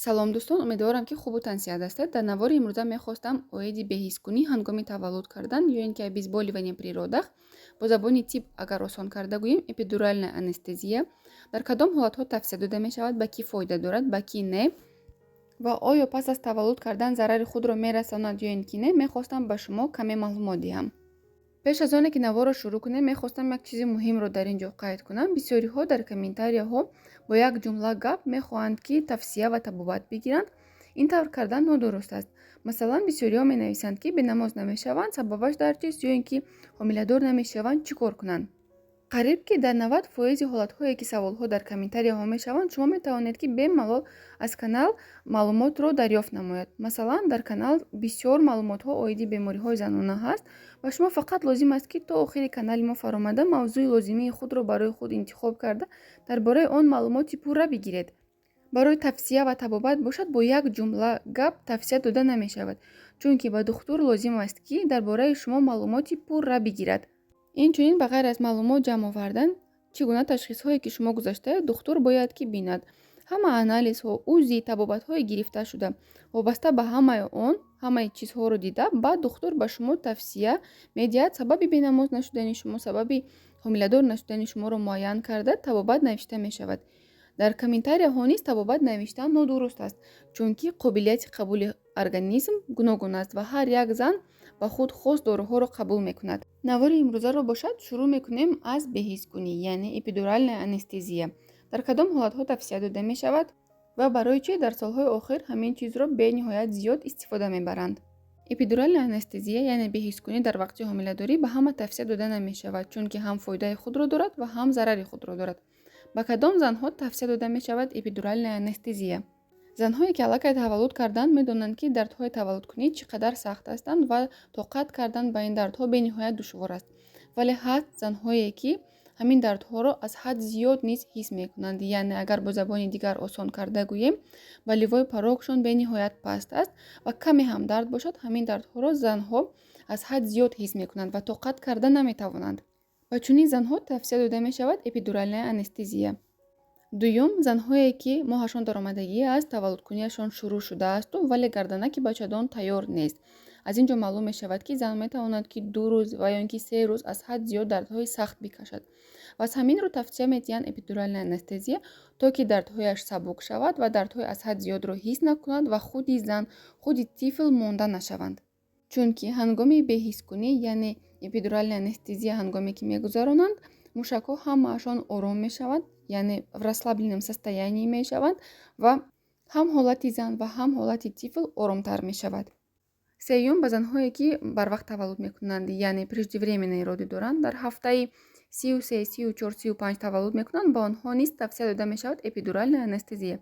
салом дӯстон, умедворам ки хубу тансиҳат ҳастед. Дар навори имрӯза мехостам оиди беҳискунӣ ҳангоми таваллуд кардан ё ин ки обезболивания при родах, бо забони тиб агар осон карда гӯем, эпидуральная анестезия дар кадом ҳолатҳо тавсия дода мешавад, ба кӣ фоида дорад, ба кӣ не ва оё пас аз таваллуд кардан зарари худро мерасонад ё ин ки не, мехостам ба шумо каме маълумот диҳам. пеш аз оне ки наворро шурӯъ кунем, мехостам як чизи муҳимро дар ин ҷо қайд кунам. Бисёриҳо дар комментарияҳо бо як ҷумла гап мехоҳанд ки тавсия ва табобат бигиранд. Ин тавр кардан нодуруст аст. Масалан, бисёриҳо менависанд ки бенамоз намешаванд, сабабаш дар чист, ё ин ки ҳомиладор намешаванд, чӣ кор кунанд. қариб ки дар 90% ҳолатҳое ки саволҳо дар комментарияҳо мешаванд, шумо метавонед ки бемалол аз канал маълумотро дарёфт намоед. Масалан, дар канал бисёр маълумотҳо оиди бемориҳои занона ҳаст ва шумо фақат лозим аст ки то охири канали мо фаромада мавзӯи лозимии худро барои худ интихоб карда дар бораи он маълумоти пурра бигиред. барои тавсия ва табобат бошад, бо як ҷумла гап тавсия дода намешавад, чунки ба духтур лозим аст ки дар бораи шумо маълумоти пурра бигирад. инчунин ба ғайр аз маълумот ҷамъ овардан, чӣ гуна ташхисҳое ки шумо гузаштаед, духтур бояд ки бинад. ҳама анализҳо, узи, табобатҳои гирифта шуда, вобаста ба ҳамаи он, ҳамаи чизҳоро дида, баъд духтур ба шумо тавсия медиҳад, сабаби бенамоз нашудани шумо, сабаби ҳомиладор нашудани шуморо муайян карда, табобат навишта мешавад. дар комментарияҳо низ табобат навиштан нодуруст аст, чунки қобилияти қабули организм гуногун аст ва ҳар як зан ба худ хос доруҳоро қабул мекунад. навори имрӯзаро бошад, шурӯъ мекунем аз беҳискунӣ, яъне эпидуральная анестезия. дар кадом ҳолатҳо тавсия дода мешавад ва барои чӣ дар солҳои охир ҳамин чизро бениҳоят зиёд истифода мебаранд. эпидуральная анестезия, яъне беҳискунӣ дар вақти ҳомиладорӣ ба ҳама тавсия дода намешавад, чунки ҳам фоидаи худро дорад ва ҳам зарари худро дорад. ба кадом занҳо тавсия дода мешавад эпидуральная анестезия? занҳое ки аллакай таваллуд карданд медонанд ки дардҳои таваллудкунӣ чӣ қадар сахт ҳастанд ва тоқат кардан ба ин дардҳо бениҳоят душвор аст. вале ҳаст занҳое ки ҳамин дардҳоро аз ҳад зиёд низ ҳис мекунанд, яъне агар бо забони дигар осон карда гӯем, ба ливои парокшон бениҳоят паст аст ва каме ҳам дард бошад, ҳамин дардҳоро занҳо аз ҳад зиёд ҳис мекунанд ва тоқат карда наметавонанд. ба чунин занҳо тавсия дода мешавад эпидуральная анестезия. дуюм, занҳое ки моҳашон даромадагӣ аст, таваллудкунияшон шурӯъ шудаасту вале гарданаки бачадон тайёр нест. аз ин ҷо маълум мешавад ки зан метавонад ки 2 рӯз ва ё ин ки 3 рӯз аз ҳад зиёд дардҳои сахт бикашад. ва аз ҳамин рӯ тавсия медиҳанд эпидуральная анестезия, то ки дардҳояш сабук шавад ва дардҳои аз ҳад зиёдро ҳис накунад ва худи зан, худи тифл монда нашаванд. чунки ҳангоми беҳискунӣ, яъне эпидуральная анестезия ҳангоме ки мегузаронанд, мушакҳо ҳамаашон ором мешаванд, яъне в расслабленном состоянии мешаванд ва ҳам ҳолати зан ва ҳам ҳолати тифл оромтар мешавад. сеюм, ба занҳое ки барвақт таваллуд мекунанд, яъне преждевременные роди доранд, дар ҳафтаи 33, 34, 35 таваллуд мекунанд, ба онҳо низ тавсия дода мешавад эпидуральная анестезия.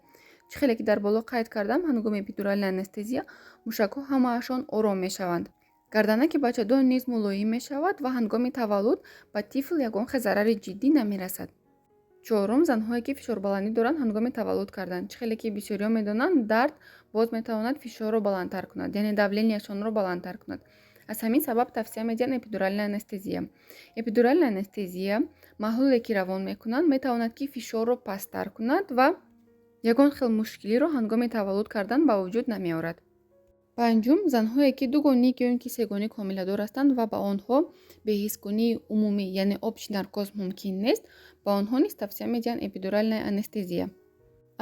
чӣ хеле ки дар боло қайд кардам, ҳангоми эпидуральная анестезия мушакҳо ҳамаашон ором мешаванд. гарданаки бачадон низ мулоим мешавад ва ҳангоми таваллуд ба тифл ягон хел зарари ҷиддӣ намерасад. чорум, занҳое ки фишорбаландӣ доранд ҳангоми таваллуд кардан. чӣ хеле ки бисёриҳо медонанд, дард боз метавонад фишорро баландтар кунад, яъне давленияшонро баландтар кунад. аз ҳамин сабаб тавсия медиҳанд эпидуральная анестезия. эпидуральная анестезия маҳлуле ки равон мекунанд метавонад ки фишорро пасттар кунад ва ягон хел мушкилиро ҳангоми таваллуд кардан ба вуҷуд намеорад. панҷум, занҳое ки дугоник ё ин ки сегоник ҳомиладор ҳастанд ва ба онҳо беҳискунии умумӣ, яъне обчи наркоз мумкин нест, ба онҳо низ тавсия медиҳанд эпидуральная анестезия.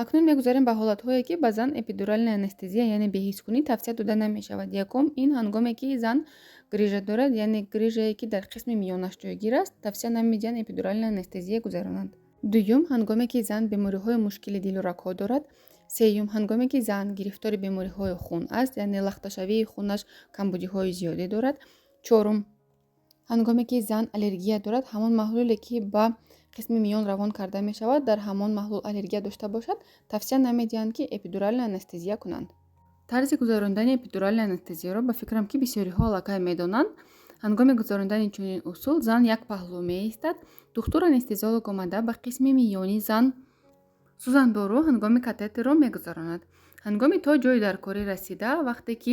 акнун мегузарем ба ҳолатҳое ки ба зан эпидуральная анестезия, яъне беҳискунӣ тавсия дода намешавад. якум, ин ҳангоме ки зан грижа дорад, яъне грижае ки дар қисми миёнаш ҷойгир аст, тавсия намедиҳанд эпидуральная анестезия гузаронанд. дуюм, ҳангоме ки зан бемориҳои мушкили дилу рагҳо дорад. сеюм, ҳангоме ки зан гирифтори бемориҳои хун аст, яъне лахташавии хунаш камбудиҳои зиёде дорад. чорум, ҳангоме ки зан аллергия дорад, ҳамон маҳлуле ки ба қисми миён равон карда мешавад, дар ҳамон маҳлул аллергия дошта бошад, тавсия намедиҳанд ки эпидуральная анестезия кунанд. тарзи гузарондани эпидуральная анестезияро ба фикрам ки бисёриҳо аллакай медонанд. ҳангоми гузарондани чунин усул, зан як паҳлу меистад, духтур анестезиолог омада ба қисми миёни зан сӯзандору ҳангоми катетерро мегузаронад. ҳангоми то ҷои даркорӣ расида, вақте ки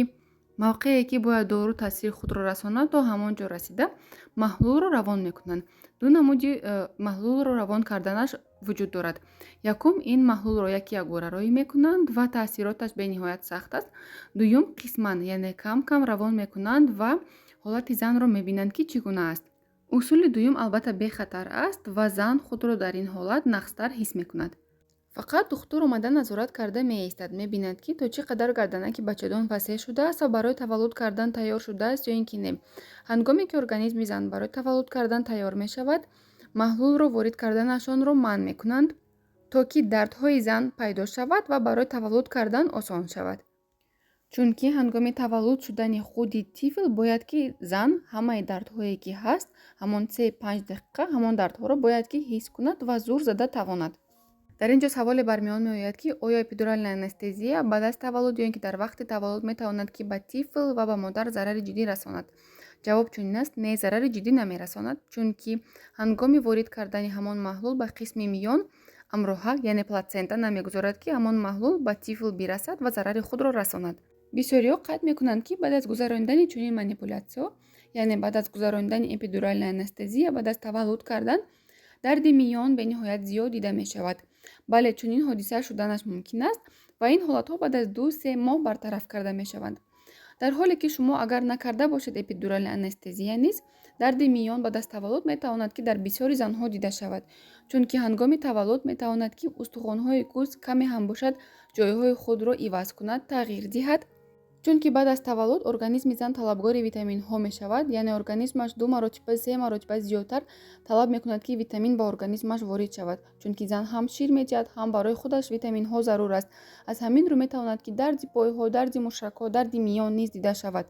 мавқее ки бояд дору таъсири худро расонад, то ҳамон ҷо расида маҳлулро равон мекунанд. ду намуди маҳлулро равон карданаш вуҷуд дорад. Якум, ин маҳлулро як гӯрароӣ мекунанд ва таъсироташ бениҳоят сахт аст. Дуюм, қисман яъне кам равон мекунанд ва ҳолати занро мебинанд ки чӣ гуна аст. усули дуюм албатта бехатар аст ва зан худро дар ин ҳолат нақстар ҳис мекунад. фақат духтур омада назорат карда меистад, мебинад ки то чӣ қадар гарданаки бачадон васеъ шудааст ва барои таваллуд кардан тайёр шудааст ё ин ки не. ҳангоме ки организми зан барои таваллуд кардан тайёр мешавад, маҳлулро ворид карданашонро манъ мекунанд, то ки дардҳои зан пайдо шавад ва барои таваллуд кардан осон шавад. чунки ҳангоми таваллуд шудани худи тифл бояд ки зан ҳамаи дардҳое ки ҳаст, ҳамон 3-5 дақиқа ҳамон дардҳоро бояд ки ҳис кунад ва зур зада тавонад. дар ин ҷо саволе бармеон меояд ки оё эпидуральная анестезия баъд аз таваллуд ё ин ки дар вақти таваллуд метавонад ки ба тифл ва ба модар зарари ҷиддӣ расонад? ҷавоб чунин аст: не, зарари ҷиддӣ намерасонад, чунки ҳангоми ворид кардани ҳамон маҳлул ба қисми миён амроҳа яъне платсента намегузорад ки ҳамон маҳлул ба тифл бирасад ва зарари худро расонад. бисёриҳо қайд мекунанд ки баъд аз гузарондани чунин манипулятсиё, яъне баъд аз гузарондани эпидуральная анестезия, баъд аз таваллуд кардан дарди миён бениҳоят зиёд дида мешавад. бале, чунин ҳодиса шуданаш мумкин аст ва ин ҳолатҳо баъд аз 2-3 моҳ бартараф карда мешаванд. дар ҳоле ки шумо агар накарда бошед эпидуральная анестезия низ, дарди миён баъд аз таваллуд метавонад ки дар бисёри занҳо дида шавад, чунки ҳангоми таваллуд метавонад ки устухонҳои кӯз каме ҳам бошад ҷойҳои худро иваз кунад, тағйир диҳад, чунки баъд аз таваллуд организми зан талабгори витаминҳо мешавад, яъне организмаш 2 маротиба 3 маротиба зиёдтар талаб мекунад ки витамин ба организмаш ворид шавад, чунки зан ҳам шир медиҳад, ҳам барои худаш витаминҳо зарур аст. аз ҳамин рӯ метавонад ки дарди пойҳо, дарди мушракҳо, дарди миён низ дида шавад.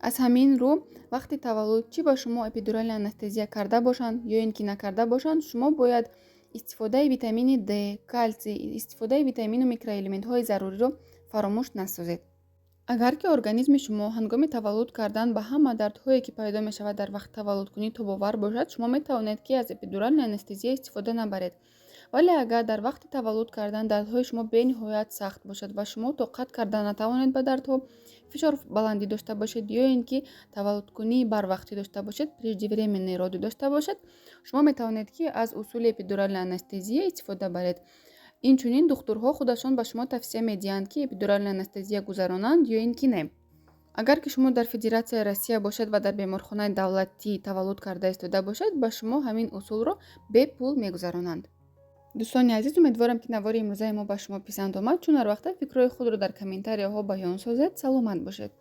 аз ҳамин рӯ вақти таваллуд чӣ ба шумо эпидуральная анестезия карда бошанд ё ин ки накарда бошанд, шумо бояд истифодаи витамини Д, калтсий, истифодаи витамину микроэлементҳои заруриро фаромӯш насозед. агар ки организми шумо ҳангоми таваллуд кардан ба ҳама дардҳое ки пайдо мешавад дар вақти таваллудкунӣ тобовар бошад, шумо метавонед ки аз эпидуральная анестезия истифода набаред. вале агар дар вақти таваллуд кардан дардҳои шумо бениҳоят сахт бошад ва шумо тоқат карда натавонед ба дардҳо, фишор баландӣ дошта бошед ё ин ки таваллудкунии барвақтӣ дошта бошед, преждевременные роды дошта бошед, шумо метавонед ки аз усули эпидуральная анестезия истифода баред. инчунин духтурҳо худашон ба шумо тавсия медиҳанд ки эпидуральная анестезия гузаронанд ё ин ки не. агар ки шумо дар Федератсияи Россия бошед ва дар беморхонаи давлатӣ таваллуд карда истода бошед, ба шумо ҳамин усулро бепул мегузаронанд. дӯстони азиз, умедворам ки навори имрӯзаи мо ба шумо писанд омад. чун ҳар вақта фикрҳои худро дар комментарияҳо баён созед. саломат бошед.